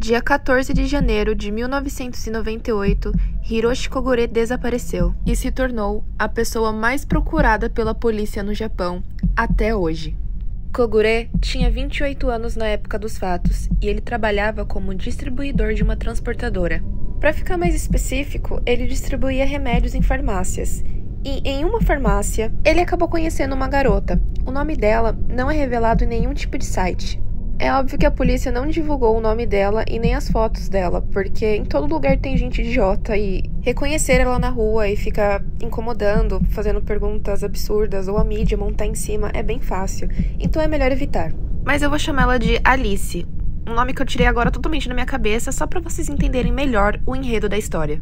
Dia 14 de janeiro de 1998, Hiroshi Kogure desapareceu e se tornou a pessoa mais procurada pela polícia no Japão até hoje. Kogure tinha 28 anos na época dos fatos e ele trabalhava como distribuidor de uma transportadora. Para ficar mais específico, ele distribuía remédios em farmácias. E em uma farmácia, ele acabou conhecendo uma garota. O nome dela não é revelado em nenhum tipo de site. É óbvio que a polícia não divulgou o nome dela e nem as fotos dela, porque em todo lugar tem gente idiota e reconhecer ela na rua e ficar incomodando, fazendo perguntas absurdas ou a mídia montar em cima é bem fácil, então é melhor evitar. Mas eu vou chamar ela de Alice, um nome que eu tirei agora totalmente da minha cabeça só para vocês entenderem melhor o enredo da história.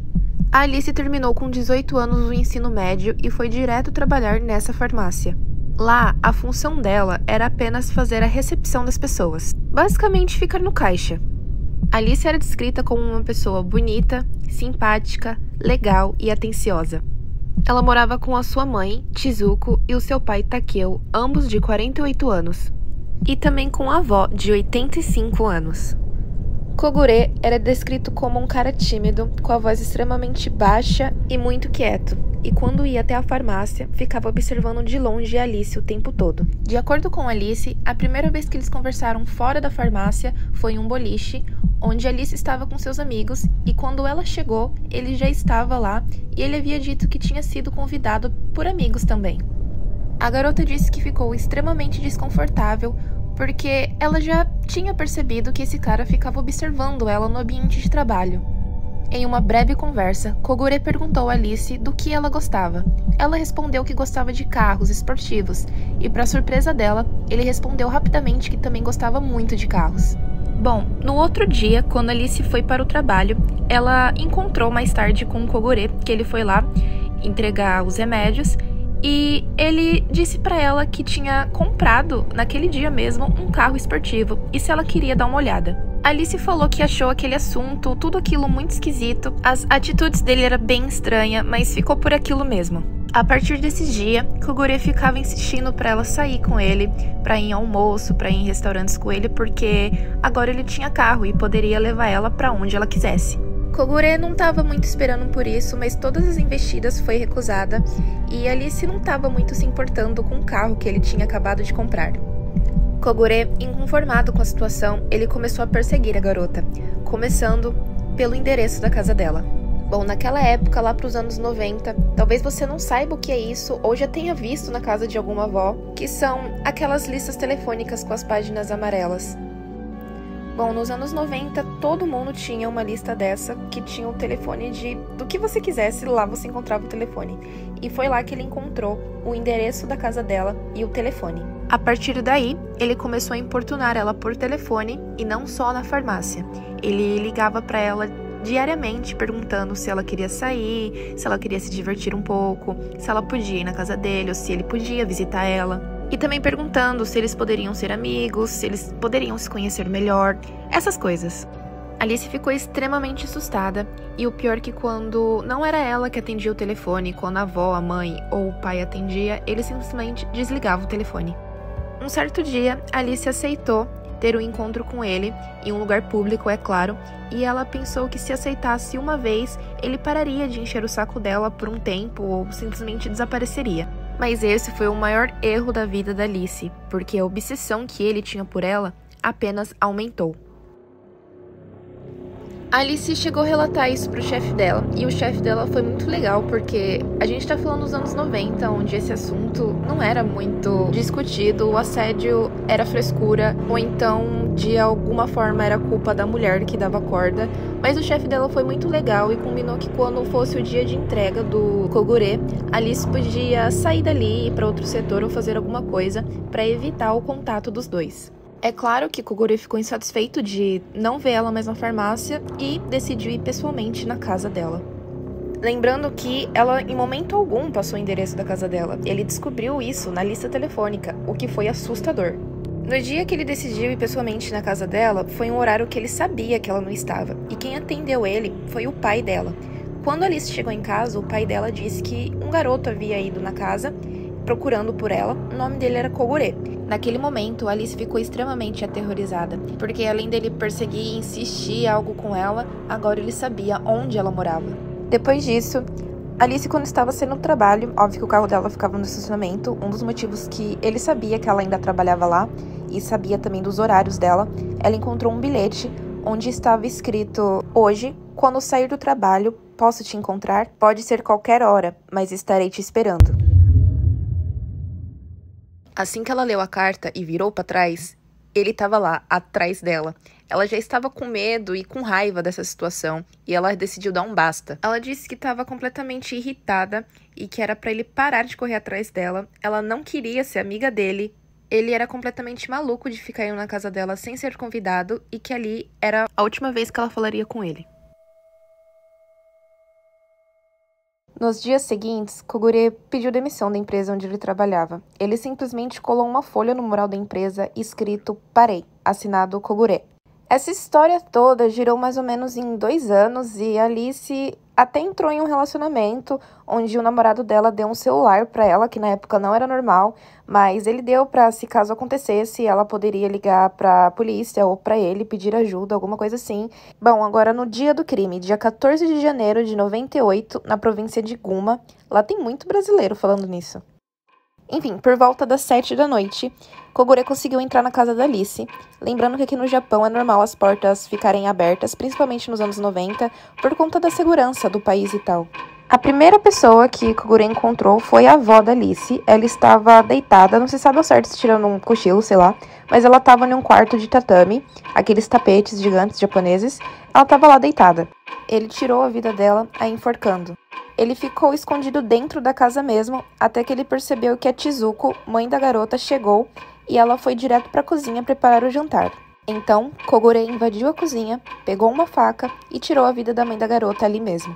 A Alice terminou com 18 anos o ensino médio e foi direto trabalhar nessa farmácia. Lá, a função dela era apenas fazer a recepção das pessoas, basicamente ficar no caixa. Alice era descrita como uma pessoa bonita, simpática, legal e atenciosa. Ela morava com a sua mãe, Chizuko, e o seu pai, Takeo, ambos de 48 anos, e também com a avó, de 85 anos. Kogure era descrito como um cara tímido, com a voz extremamente baixa e muito quieto, e quando ia até a farmácia, ficava observando de longe Alice o tempo todo. De acordo com Alice, a primeira vez que eles conversaram fora da farmácia foi em um boliche, onde Alice estava com seus amigos, e quando ela chegou, ele já estava lá, e ele havia dito que tinha sido convidado por amigos também. A garota disse que ficou extremamente desconfortável, porque ela já tinha percebido que esse cara ficava observando ela no ambiente de trabalho. Em uma breve conversa, Kogure perguntou a Alice do que ela gostava. Ela respondeu que gostava de carros esportivos, e para surpresa dela, ele respondeu rapidamente que também gostava muito de carros. Bom, no outro dia, quando Alice foi para o trabalho, ela encontrou mais tarde com Kogure, que ele foi lá entregar os remédios, e ele disse para ela que tinha comprado, naquele dia mesmo, um carro esportivo e se ela queria dar uma olhada. Alice falou que achou aquele assunto, tudo aquilo muito esquisito, as atitudes dele eram bem estranhas, mas ficou por aquilo mesmo. A partir desse dia, Kogure ficava insistindo para ela sair com ele, para ir em almoço, para ir em restaurantes com ele, porque agora ele tinha carro e poderia levar ela para onde ela quisesse. Kogure não estava muito esperando por isso, mas todas as investidas foi recusada e Alice não estava muito se importando com o carro que ele tinha acabado de comprar. Kogure, inconformado com a situação, ele começou a perseguir a garota, começando pelo endereço da casa dela. Bom, naquela época, lá para os anos 90, talvez você não saiba o que é isso ou já tenha visto na casa de alguma avó, que são aquelas listas telefônicas com as páginas amarelas. Bom, nos anos 90, todo mundo tinha uma lista dessa, que tinha o telefone do que você quisesse, lá você encontrava o telefone. E foi lá que ele encontrou o endereço da casa dela e o telefone. A partir daí, ele começou a importunar ela por telefone e não só na farmácia. Ele ligava para ela diariamente perguntando se ela queria sair, se ela queria se divertir um pouco, se ela podia ir na casa dele ou se ele podia visitar ela. E também perguntando se eles poderiam ser amigos, se eles poderiam se conhecer melhor, essas coisas. Alice ficou extremamente assustada e o pior que quando não era ela que atendia o telefone, quando a avó, a mãe ou o pai atendia, ele simplesmente desligava o telefone. Um certo dia, Alice aceitou ter um encontro com ele, em um lugar público, é claro, e ela pensou que se aceitasse uma vez, ele pararia de encher o saco dela por um tempo ou simplesmente desapareceria. Mas esse foi o maior erro da vida da Alice, porque a obsessão que ele tinha por ela apenas aumentou. A Alice chegou a relatar isso pro chefe dela, e o chefe dela foi muito legal, porque a gente tá falando dos anos 90, onde esse assunto não era muito discutido, o assédio era frescura, ou então, de alguma forma, era culpa da mulher que dava corda, mas o chefe dela foi muito legal e combinou que quando fosse o dia de entrega do Kogure, a Alice podia sair dali e ir para outro setor ou fazer alguma coisa para evitar o contato dos dois. É claro que Kogure ficou insatisfeito de não ver ela mais na farmácia e decidiu ir pessoalmente na casa dela. Lembrando que ela, em momento algum, passou o endereço da casa dela. Ele descobriu isso na lista telefônica, o que foi assustador. No dia que ele decidiu ir pessoalmente na casa dela, foi um horário que ele sabia que ela não estava, e quem atendeu ele foi o pai dela. Quando Alice chegou em casa, o pai dela disse que um garoto havia ido na casa procurando por ela. O nome dele era Kogure. Naquele momento, Alice ficou extremamente aterrorizada, porque além dele perseguir e insistir algo com ela, agora ele sabia onde ela morava. Depois disso, Alice, quando estava saindo do trabalho, óbvio que o carro dela ficava no estacionamento, um dos motivos que ele sabia que ela ainda trabalhava lá e sabia também dos horários dela, ela encontrou um bilhete onde estava escrito: hoje, quando sair do trabalho, posso te encontrar? Pode ser qualquer hora, mas estarei te esperando. Assim que ela leu a carta e virou para trás, ele estava lá, atrás dela. Ela já estava com medo e com raiva dessa situação, e ela decidiu dar um basta. Ela disse que estava completamente irritada e que era para ele parar de correr atrás dela. Ela não queria ser amiga dele. Ele era completamente maluco de ficar indo na casa dela sem ser convidado e que ali era a última vez que ela falaria com ele. Nos dias seguintes, Kogure pediu demissão da empresa onde ele trabalhava. Ele simplesmente colou uma folha no mural da empresa escrito "Parei", assinado Kogure. Essa história toda girou mais ou menos em 2 anos e Alice até entrou em um relacionamento onde o namorado dela deu um celular para ela, que na época não era normal, mas ele deu para, se caso acontecesse, ela poderia ligar para a polícia ou para ele pedir ajuda, alguma coisa assim. Bom, agora no dia do crime, dia 14 de janeiro de 98, na província de Guma, lá tem muito brasileiro falando nisso. Enfim, por volta das 7 da noite, Kogure conseguiu entrar na casa da Alice. Lembrando que aqui no Japão é normal as portas ficarem abertas, principalmente nos anos 90, por conta da segurança do país e tal. A primeira pessoa que Kogure encontrou foi a avó da Alice. Ela estava deitada, não se sabe ao certo se tirando um cochilo, sei lá, mas ela estava em um quarto de tatame, aqueles tapetes gigantes japoneses. Ela estava lá deitada. Ele tirou a vida dela a enforcando. Ele ficou escondido dentro da casa mesmo, até que ele percebeu que a Chizuko, mãe da garota, chegou e ela foi direto para a cozinha preparar o jantar. Então, Kogure invadiu a cozinha, pegou uma faca e tirou a vida da mãe da garota ali mesmo.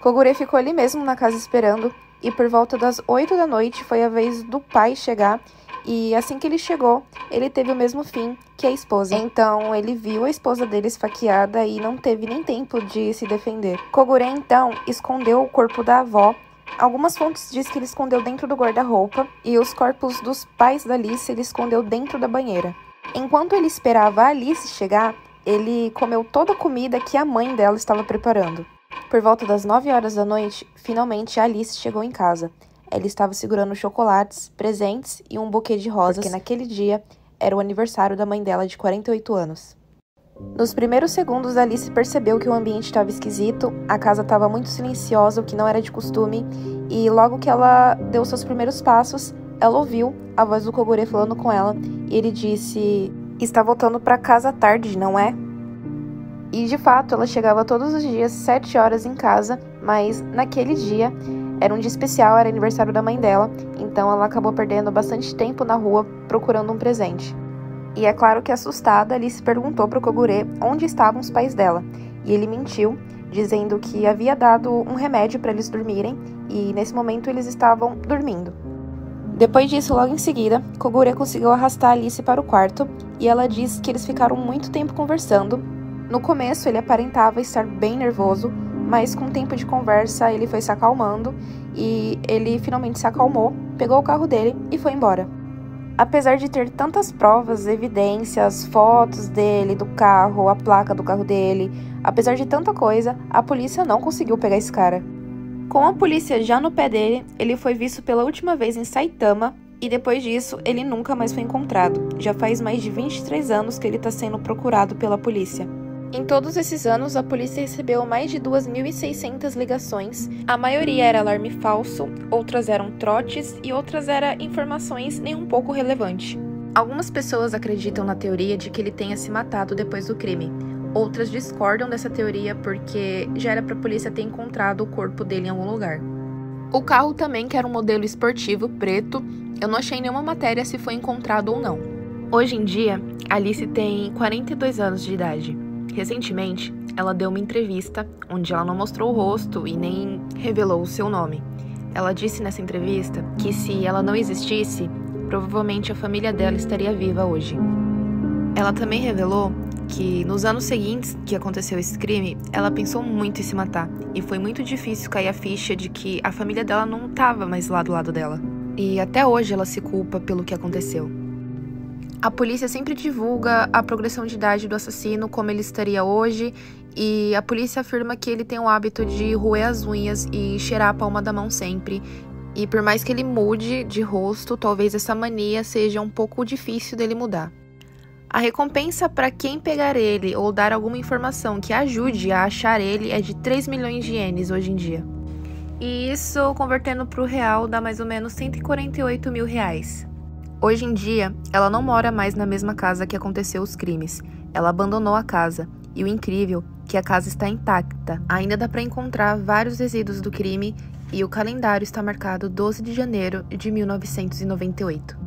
Kogure ficou ali mesmo na casa esperando e por volta das 8 da noite foi a vez do pai chegar e assim que ele chegou, ele teve o mesmo fim que a esposa. Então, ele viu a esposa dele esfaqueada e não teve nem tempo de se defender. Kogure, então, escondeu o corpo da avó. Algumas fontes dizem que ele escondeu dentro do guarda-roupa e os corpos dos pais da Alice ele escondeu dentro da banheira. Enquanto ele esperava a Alice chegar, ele comeu toda a comida que a mãe dela estava preparando. Por volta das 9 horas da noite, finalmente a Alice chegou em casa. Ela estava segurando chocolates, presentes e um buquê de rosas, porque naquele dia era o aniversário da mãe dela de 48 anos. Nos primeiros segundos, Alice percebeu que o ambiente estava esquisito, a casa estava muito silenciosa, o que não era de costume, e logo que ela deu seus primeiros passos, ela ouviu a voz do Kogure falando com ela, e ele disse: "Está voltando para casa tarde, não é?" E de fato, ela chegava todos os dias 7 horas em casa, mas naquele dia era um dia especial, era aniversário da mãe dela, então ela acabou perdendo bastante tempo na rua procurando um presente. E é claro que assustada, Alice perguntou para o Kogure onde estavam os pais dela, e ele mentiu, dizendo que havia dado um remédio para eles dormirem, e nesse momento eles estavam dormindo. Depois disso, logo em seguida, Kogure conseguiu arrastar Alice para o quarto, e ela diz que eles ficaram muito tempo conversando. No começo, ele aparentava estar bem nervoso, mas com o tempo de conversa ele foi se acalmando e ele finalmente se acalmou, pegou o carro dele e foi embora. Apesar de ter tantas provas, evidências, fotos dele, do carro, a placa do carro dele, apesar de tanta coisa, a polícia não conseguiu pegar esse cara. Com a polícia já no pé dele, ele foi visto pela última vez em Saitama e depois disso ele nunca mais foi encontrado. Já faz mais de 23 anos que ele está sendo procurado pela polícia. Em todos esses anos, a polícia recebeu mais de 2.600 ligações. A maioria era alarme falso, outras eram trotes e outras eram informações nem um pouco relevantes. Algumas pessoas acreditam na teoria de que ele tenha se matado depois do crime. Outras discordam dessa teoria porque já era para a polícia ter encontrado o corpo dele em algum lugar. O carro também, que era um modelo esportivo preto, eu não achei nenhuma matéria se foi encontrado ou não. Hoje em dia, Alice tem 42 anos de idade. Recentemente, ela deu uma entrevista onde ela não mostrou o rosto e nem revelou o seu nome. Ela disse nessa entrevista que se ela não existisse, provavelmente a família dela estaria viva hoje. Ela também revelou que nos anos seguintes que aconteceu esse crime, ela pensou muito em se matar e foi muito difícil cair a ficha de que a família dela não estava mais lá do lado dela. e até hoje ela se culpa pelo que aconteceu. A polícia sempre divulga a progressão de idade do assassino, como ele estaria hoje, e a polícia afirma que ele tem o hábito de roer as unhas e cheirar a palma da mão sempre. E por mais que ele mude de rosto, talvez essa mania seja um pouco difícil dele mudar. A recompensa para quem pegar ele ou dar alguma informação que ajude a achar ele é de 3 milhões de ienes hoje em dia. E isso, convertendo para o real, dá mais ou menos 148 mil reais. Hoje em dia, ela não mora mais na mesma casa que aconteceu os crimes. Ela abandonou a casa. E o incrível é que a casa está intacta. Ainda dá para encontrar vários resíduos do crime e o calendário está marcado 12 de janeiro de 1998.